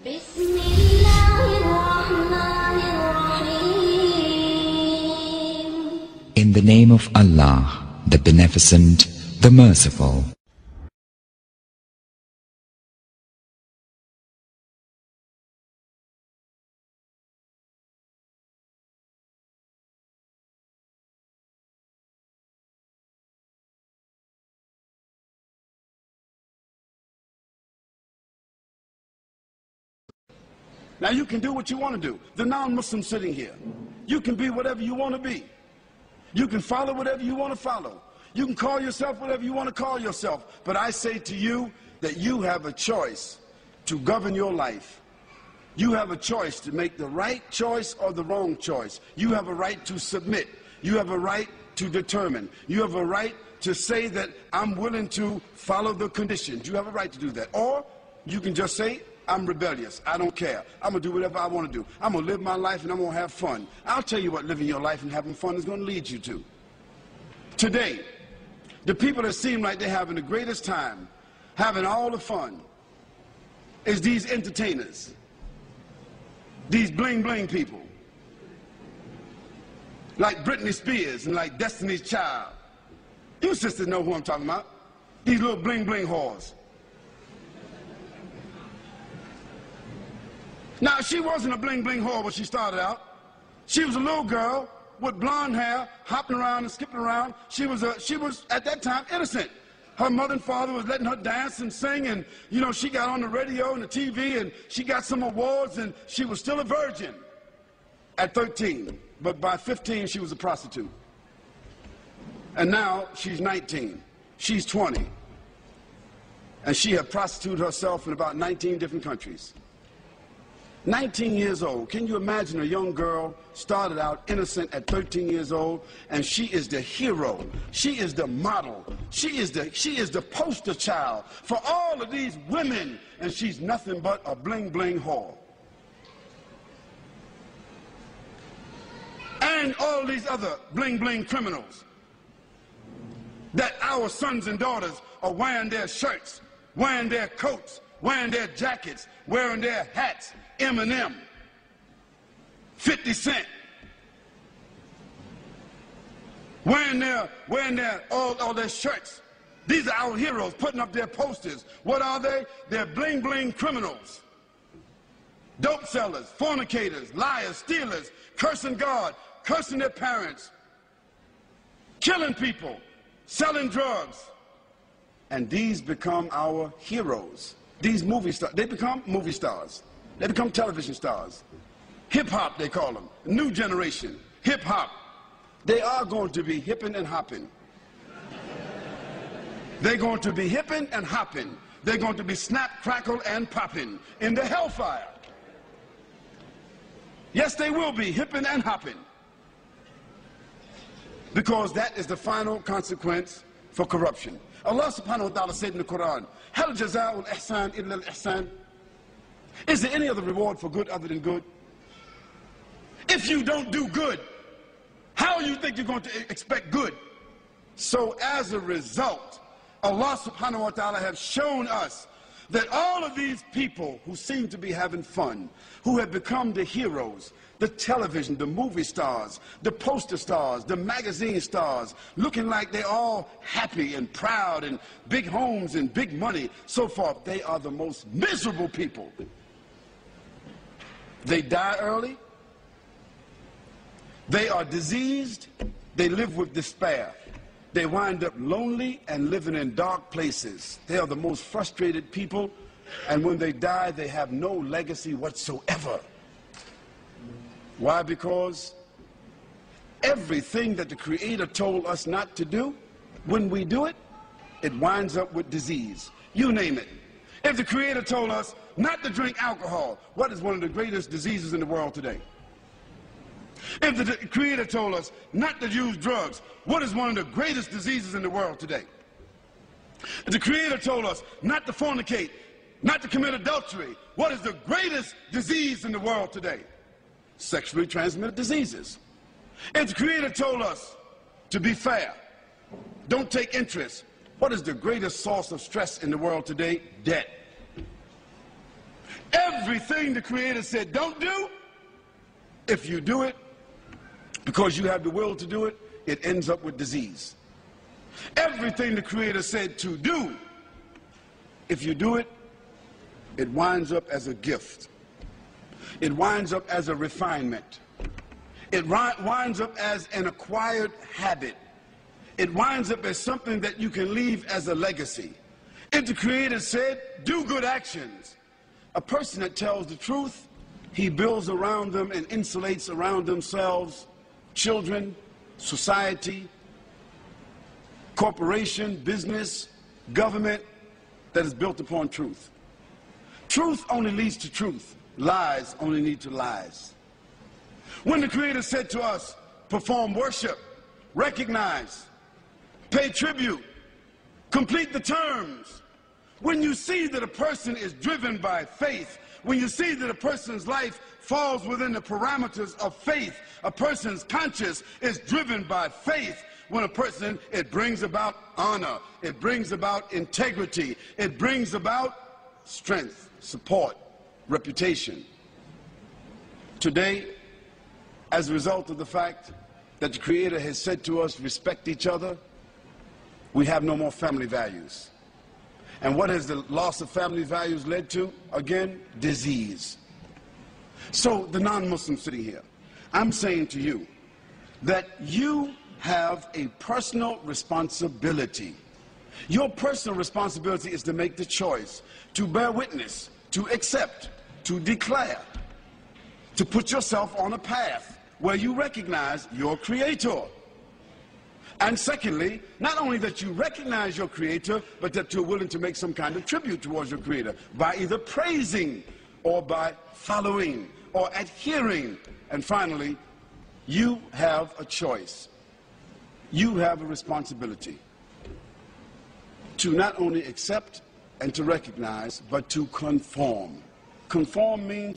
In the name of Allah, the Beneficent, the Merciful. Now you can do what you want to do. The non-Muslim sitting here, you can be whatever you want to be. You can follow whatever you want to follow. You can call yourself whatever you want to call yourself. But I say to you that you have a choice to govern your life. You have a choice to make the right choice or the wrong choice. You have a right to submit. You have a right to determine. You have a right to say that I'm willing to follow the conditions. You have a right to do that. Or you can just say, I'm rebellious. I don't care. I'm going to do whatever I want to do. I'm going to live my life and I'm going to have fun. I'll tell you what living your life and having fun is going to lead you to. Today, the people that seem like they're having the greatest time, having all the fun, is these entertainers. These bling bling people. Like Britney Spears and like Destiny's Child. You sisters know who I'm talking about. These little bling bling whores. Now, she wasn't a bling-bling whore when she started out. She was a little girl with blonde hair, hopping around and skipping around. She was, at that time, innocent. Her mother and father was letting her dance and sing, and, you know, she got on the radio and the TV, and she got some awards, and she was still a virgin at 13. But by 15, she was a prostitute. And now, she's 19. She's 20. And she had prostituted herself in about 19 different countries. 19 years old. Can you imagine a young girl started out innocent at 13 years old, and she is the hero. She is the model. She is the poster child for all of these women, and she's nothing but a bling bling whore. And all these other bling bling criminals that our sons and daughters are wearing their shirts, wearing their coats, wearing their jackets, wearing their hats. Eminem, 50 Cent, wearing all their shirts. These are our heroes putting up their posters. What are they? They're bling bling criminals, dope sellers, fornicators, liars, stealers, cursing God, cursing their parents, killing people, selling drugs. And these become our heroes. These movie stars, they become movie stars. They become television stars. Hip-hop, they call them. New generation. Hip-hop. They are going to be hipping and hopping. They're going to be hipping and hopping. They're going to be snap, crackle, and popping in the hellfire. Yes, they will be hipping and hopping. Because that is the final consequence for corruption. Allah subhanahu wa ta'ala said in the Quran, Hal jaza'ul ihsan illa al-ihsan. Is there any other reward for good other than good? If you don't do good, how do you think you're going to expect good? So as a result, Allah subhanahu wa ta'ala has shown us that all of these people who seem to be having fun, who have become the heroes, the television, the movie stars, the poster stars, the magazine stars, looking like they're all happy and proud and big homes and big money, so forth, they are the most miserable people. They die early. They are diseased. They live with despair. They wind up lonely and living in dark places. They are the most frustrated people, and when they die, they have no legacy whatsoever. Why? Because everything that the Creator told us not to do, when we do it, it winds up with disease. You name it. If the Creator told us not to drink alcohol, what is one of the greatest diseases in the world today? If the Creator told us not to use drugs, what is one of the greatest diseases in the world today? If the Creator told us not to fornicate, not to commit adultery, what is the greatest disease in the world today? Sexually transmitted diseases. If the Creator told us to be fair, don't take interest, what is the greatest source of stress in the world today? Debt. Everything the Creator said don't do, if you do it, because you have the will to do it, it ends up with disease. Everything the Creator said to do, if you do it, it winds up as a gift. It winds up as a refinement. It winds up as an acquired habit. It winds up as something that you can leave as a legacy. If the Creator said, do good actions, a person that tells the truth, he builds around them and insulates around themselves children, society, corporation, business, government that is built upon truth. Truth only leads to truth. Lies only lead to lies. When the Creator said to us, perform worship, recognize, pay tribute, complete the terms, when you see that a person is driven by faith, when you see that a person's life falls within the parameters of faith, a person's conscience is driven by faith, when a person, it brings about honor, it brings about integrity, it brings about strength, support, reputation. Today, as a result of the fact that the Creator has said to us, respect each other, we have no more family values. And what has the loss of family values led to? Again, disease. So the non-Muslim sitting here, I'm saying to you that you have a personal responsibility. Your personal responsibility is to make the choice, to bear witness, to accept, to declare, to put yourself on a path where you recognize your Creator. And secondly, not only that you recognize your Creator, but that you're willing to make some kind of tribute towards your Creator by either praising or by following or adhering. And finally, you have a choice. You have a responsibility to not only accept and to recognize, but to conform. Conform means